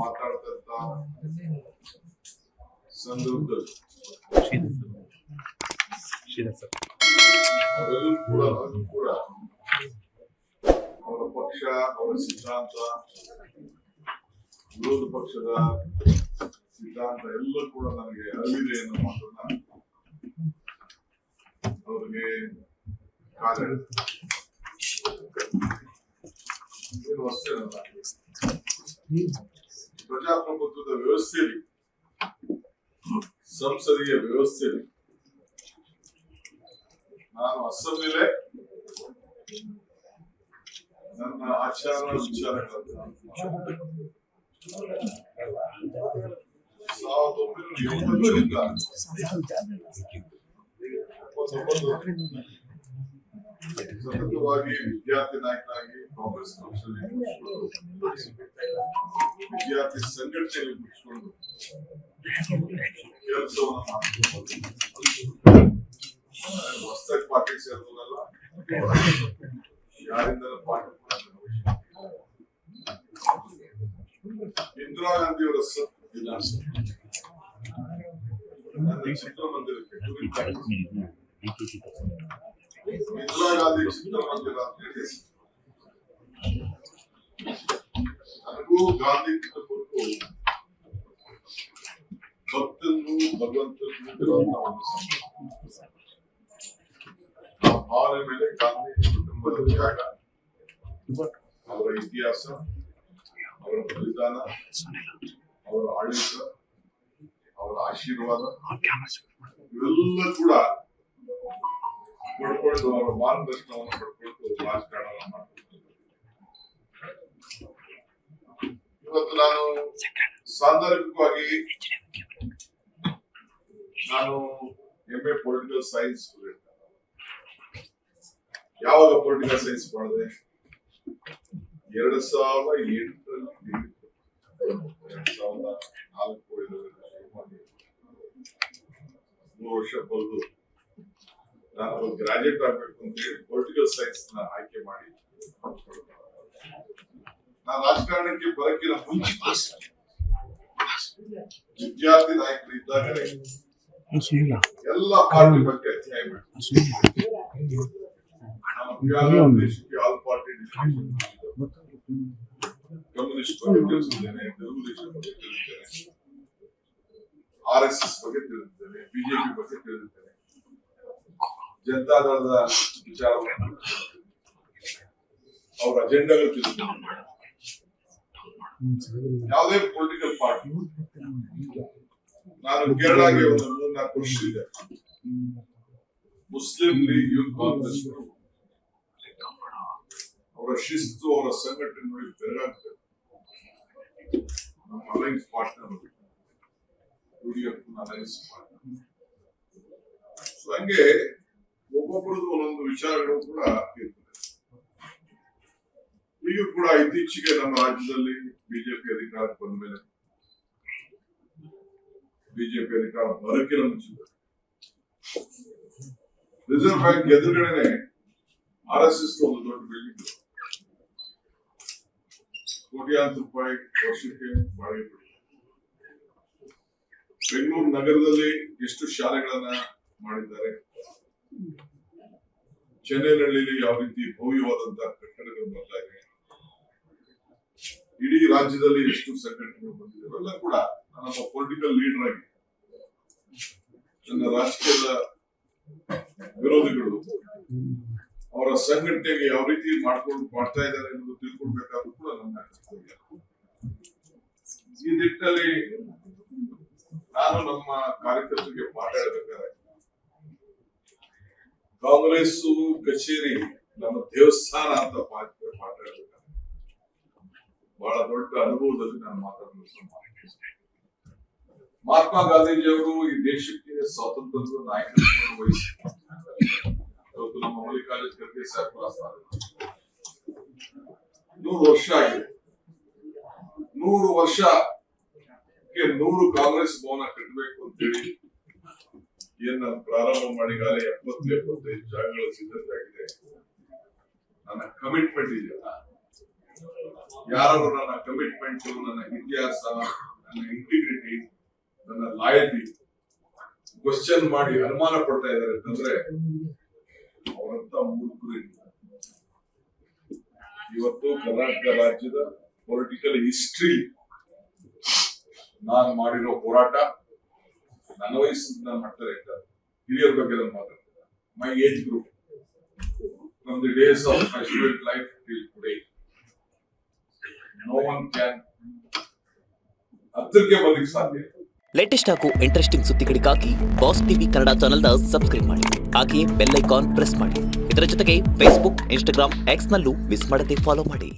ಮಾತಾಡ್ತಂತ ಸಂದರ್ಭದಲ್ಲಿ ಅವರೆಲ್ಲರೂ ಕೂಡ ಅವರ ಪಕ್ಷ, ಅವರ ಸಿದ್ಧಾಂತ, ವಿರೋಧ ಪಕ್ಷದ ಸಿದ್ಧಾಂತ ಎಲ್ಲ ಕೂಡ ನನಗೆ ಅರಿವಿದೆ ಅನ್ನೋ ಮಾತನ್ನ ಅವರಿಗೆ ಏನು ಅಷ್ಟೇನಲ್ಲ, ಪ್ರಜಾಪ್ರಭುತ್ವದ ವ್ಯವಸ್ಥೆಯಲ್ಲಿ, ಸಂಸದೀಯ ವ್ಯವಸ್ಥೆಯಲ್ಲಿ ನಾನು ಅಸೆಂಬ್ಲಿಲೇ ನನ್ನ ಆಚಾರ ವಿಚಾರಗಳನ್ನು 1989 ಸತತವಾಗಿ ವಿದ್ಯಾರ್ಥಿ ನಾಯಕನಾಗಿ ಕಾಂಗ್ರೆಸ್ ಪಕ್ಷದಲ್ಲಿ ವಿದ್ಯಾರ್ಥಿ ಸಂಘಟನೆಯಲ್ಲಿ ಮುಗಿಸಿಕೊಂಡು ಕೆಲಸವನ್ನು ಮಾಡ್ಕೊಂಡು ಹೊಸದಾಗಿ ಪಾರ್ಟಿ ಸೇರೋದಲ್ಲ, ಯಾರಿಂದ ಪಾರ್ಟಿ ಇಂದಿರಾ ಗಾಂಧಿ ಅವರ ಚಿತ್ರಮಂದಿರಕ್ಕೆ ಇಂದಿರಾ ಗಾಂಧಿ ಚಿತ್ರಮಂದಿರ ಅಂತ ಹೇಳಿ ನನಗೂ ಗಾಂಧಿ ಕುರಿತು ಭಕ್ತನ್ನು ಭಗವಂತನು ಭಾವನೆ ಮೇಲೆ ಗಾಂಧಿ ಕುಟುಂಬದ ತ್ಯಾಗ, ಅವರ ಇತಿಹಾಸ, ಅವರ ಬಲಿದಾನ, ಅವರ ಆಡಳಿತ, ಅವರ ಆಶೀರ್ವಾದ ಇವೆಲ್ಲ ಕೂಡ ಪಡ್ಕೊಂಡು ಅವರ ಮಾರ್ಗದರ್ಶನವನ್ನು ಪಡ್ಕೊಂಡು ರಾಜಕಾರಣ ಮಾಡ್ತಾರೆ. ಇವತ್ತು ನಾನು ಸಾಂದರ್ಭಿಕವಾಗಿ ನಾನು MA ಪೊಲಿಟಿಕಲ್ ಸೈನ್ಸ್ ಯಾವಾಗ ಪೊಲಿಟಿಕಲ್ ಸೈನ್ಸ್ ಮಾಡಿದೆ? 2008ರಲ್ಲಿ 3 ವರ್ಷ ಬರೆದು ನಾನು ಗ್ರಾಜುಯೇಟ್ ಆಗ್ಬೇಕು ಅಂತ ಹೇಳಿ ಪೊಲಿಟಿಕಲ್ ಸೈನ್ಸ್ ನ ಆಯ್ಕೆ ಮಾಡಿ ನಾನು ರಾಜಕಾರಣಕ್ಕೆ ಬರಕ್ಕಿನ ಮುಂಚೆ ವಿದ್ಯಾರ್ಥಿ ನಾಯಕರು ಇದ್ದಾಗಲೇ ಎಲ್ಲ ಪಾರ್ಟಿ ಬಗ್ಗೆ ಅಧ್ಯಯನ ಮಾಡಿ ದೇಶಕ್ಕೆ ಆಲ್ ಪಾರ್ಟಿ ಕಮ್ಯುನಿಸ್ಟ್ ಬಗ್ಗೆ ತಿಳಿಸಿದ್ದೇನೆ, తెలుగుదేశం ಬಗ್ಗೆ ತಿಳಿಸಿದ್ದೇನೆ, RSS ಬಗ್ಗೆ ತಿಳಿದಿದ್ದೇನೆ, ಬಿಜೆಪಿ ಬಗ್ಗೆ ತಿಳಿದಿದ್ದೇನೆ, ಜನತಾದಳದ ವಿಚಾರ, ಅವರ ಅಜೆಂಡಾಗಳು ತಿಳಿದಿದ್ದೇನೆ. ಯಾವುದೇ ಪೊಲಿಟಿಕಲ್ ಪಾರ್ಟಿ ನಾನು ಕೇರಳಗೆ ಒಂದು 3-4 ವರ್ಷ ಇದೆ, ಮುಸ್ಲಿಂ ಲೀಗ್, ಯೂತ್ ಕಾಂಗ್ರೆಸ್ ಅವರ ಶಿಸ್ತು, ಅವರ ಸಂಘಟನೆ ನೋಡಿ ಬೆರಗಾಗ್ತದೆ. ನಮ್ಮ alliance partner UDF alliance partner. ಹಂಗೆ ಒಬ್ಬೊಬ್ಬರದ್ದು ಒಂದೊಂದು ವಿಚಾರಗಳು ಕೂಡ ಇರ್ತದೆ. ಈಗ ಕೂಡ ಇತ್ತೀಚೆಗೆ ನಮ್ಮ ರಾಜ್ಯದಲ್ಲಿ ಬಿಜೆಪಿ ಅಧಿಕಾರ ಬಂದ ಮೇಲೆ, ಬಿಜೆಪಿ ಅಧಿಕಾರ ಬರಕ್ಕಿನ ಮುಂಚಿತ ರಿಸರ್ವ್ ಬ್ಯಾಂಕ್ ಎದುರುಗಡೆನೆ RSS ಒಂದು ದೊಡ್ಡ ಬಿಲ್ಡಿಂಗ್, ಕೋಟ್ಯಾಂತರ ರೂಪಾಯಿ ವರ್ಷಕ್ಕೆ ಬಾಡಿಗೆ ಕೊಡಿ. ಬೆಂಗಳೂರು ನಗರದಲ್ಲಿ ಎಷ್ಟು ಶಾಲೆಗಳನ್ನ ಮಾಡಿದ್ದಾರೆ, ಚೆನ್ನೈನಲ್ಲಿ ಯಾವ ರೀತಿ ಭವ್ಯವಾದಂತಹ ಕಟ್ಟಡಗಳು ಬರ್ತಾ ಇದೆ, ಇಡೀ ರಾಜ್ಯದಲ್ಲಿ ಎಷ್ಟು ಸಂಘಟನೆಗಳು ಬಂದಿದೆ, ಇವೆಲ್ಲ ಕೂಡ ನಾನೊಬ್ಬ ಪೊಲಿಟಿಕಲ್ ಲೀಡರ್ ಆಗಿ ನನ್ನ ರಾಜಕೀಯದ ವಿರೋಧಿಗಳು ಅವರ ಸಂಘಟನೆಗೆ ಯಾವ ರೀತಿ ಮಾಡ್ತಾ ಇದ್ದಾರೆ ಅನ್ನೋದು ತಿಳ್ಕೊಳ್ಬೇಕಾದ್ರೂ ಕೂಡ ನನ್ನ ಕರ್ತವ್ಯ. ಈ ನಿಟ್ಟಿನಲ್ಲಿ ನಾನು ನಮ್ಮ ಕಾರ್ಯಕರ್ತರಿಗೆ ಮಾತಾಡಬೇಕಾದ್ರೆ ಕಾಂಗ್ರೆಸ್ ಕಚೇರಿ ನಮ್ಮ ದೇವಸ್ಥಾನ ಅಂತ ಮಾತಾಡಬೇಕಾದ್ರೆ ಬಹಳ ದೊಡ್ಡ ಅನುಭವದಲ್ಲಿ ನಾನು ಮಾತಾಡಲು ಮಹಾತ್ಮ ಗಾಂಧೀಜಿಯವರು ಈ ದೇಶಕ್ಕೆ ಸ್ವಾತಂತ್ರ್ಯದ ನಾಯಕತ್ವವನ್ನು ವಹಿಸಿ ಇವತ್ತು ನಮ್ಮ ಮಲ್ಲಿಕಾರ್ಜುನ ಖರ್ಗೆ ಸಾಹೇಬರ 100 ವರ್ಷ ಆಗಿದೆ. 100 ವರ್ಷಕ್ಕೆ 100 ಕಾಂಗ್ರೆಸ್ ಭವನ ಕಟ್ಟಬೇಕು ಅಂತೇಳಿ ಏನ್ ನಾನು ಪ್ರಾರಂಭ ಮಾಡಿಗಾಲೆ 70-75 ಜಾಗಗಳ ಸಿದ್ಧತೆ ಆಗಿದೆ. ನನ್ನ ಕಮಿಟ್ಮೆಂಟ್ ಇದೆಯಲ್ಲ, ಯಾರು ನನ್ನ ಕಮಿಟ್ಮೆಂಟ್, ನನ್ನ ಇತಿಹಾಸ, ನನ್ನ ಇಂಟಿಗ್ರಿಟಿ, ನನ್ನ ಲಾಯಲ್ಟಿ ಕ್ವಶನ್ ಮಾಡಿ ಅನುಮಾನ ಪಡ್ತಾ ಇದ್ದಾರೆ ಅಂತಂದ್ರೆ ಅವರಂತ ಮೂರ್ಖರು ಇಲ್ಲ. ಇವತ್ತು ಕರ್ನಾಟಕ ರಾಜ್ಯದ ಪೊಲಿಟಿಕಲ್ ಹಿಸ್ಟ್ರಿ ನಾನು ಮಾಡಿರೋ ಹೋರಾಟ, ನನ್ನ ವಯಸ್ಸಿನ ಮಾಡ್ತಾರೆ ಹಿರಿಯರ ಬಗ್ಗೆ ನಾನು ಮಾತಾಡ್ತಾರೆ. My age group from the days of my student life till today, no one can ಹತ್ತಿರಕ್ಕೆ ಬರ್ಲಿಕ್ಕೆ ಸಾಧ್ಯ. ಲೇಟೆಸ್ಟ್ ಹಾಗೂ ಇಂಟ್ರೆಸ್ಟಿಂಗ್ ಸುದ್ದಿಗಳಿಗಾಗಿ ಬಾಸ್ ಟಿವಿ ಕನ್ನಡ ಚಾನೆಲ್ನ ಸಬ್ಸ್ಕ್ರೈಬ್ ಮಾಡಿ. ಹಾಗೆಯೇ ಬೆಲ್ ಐಕಾನ್ ಪ್ರೆಸ್ ಮಾಡಿ. ಇದರ ಜೊತೆಗೆ ಫೇಸ್ಬುಕ್, ಇನ್ಸ್ಟಾಗ್ರಾಮ್, ಎಕ್ಸ್ ನಲ್ಲೂ ಮಿಸ್ ಮಾಡದೆ ಫಾಲೋ ಮಾಡಿ.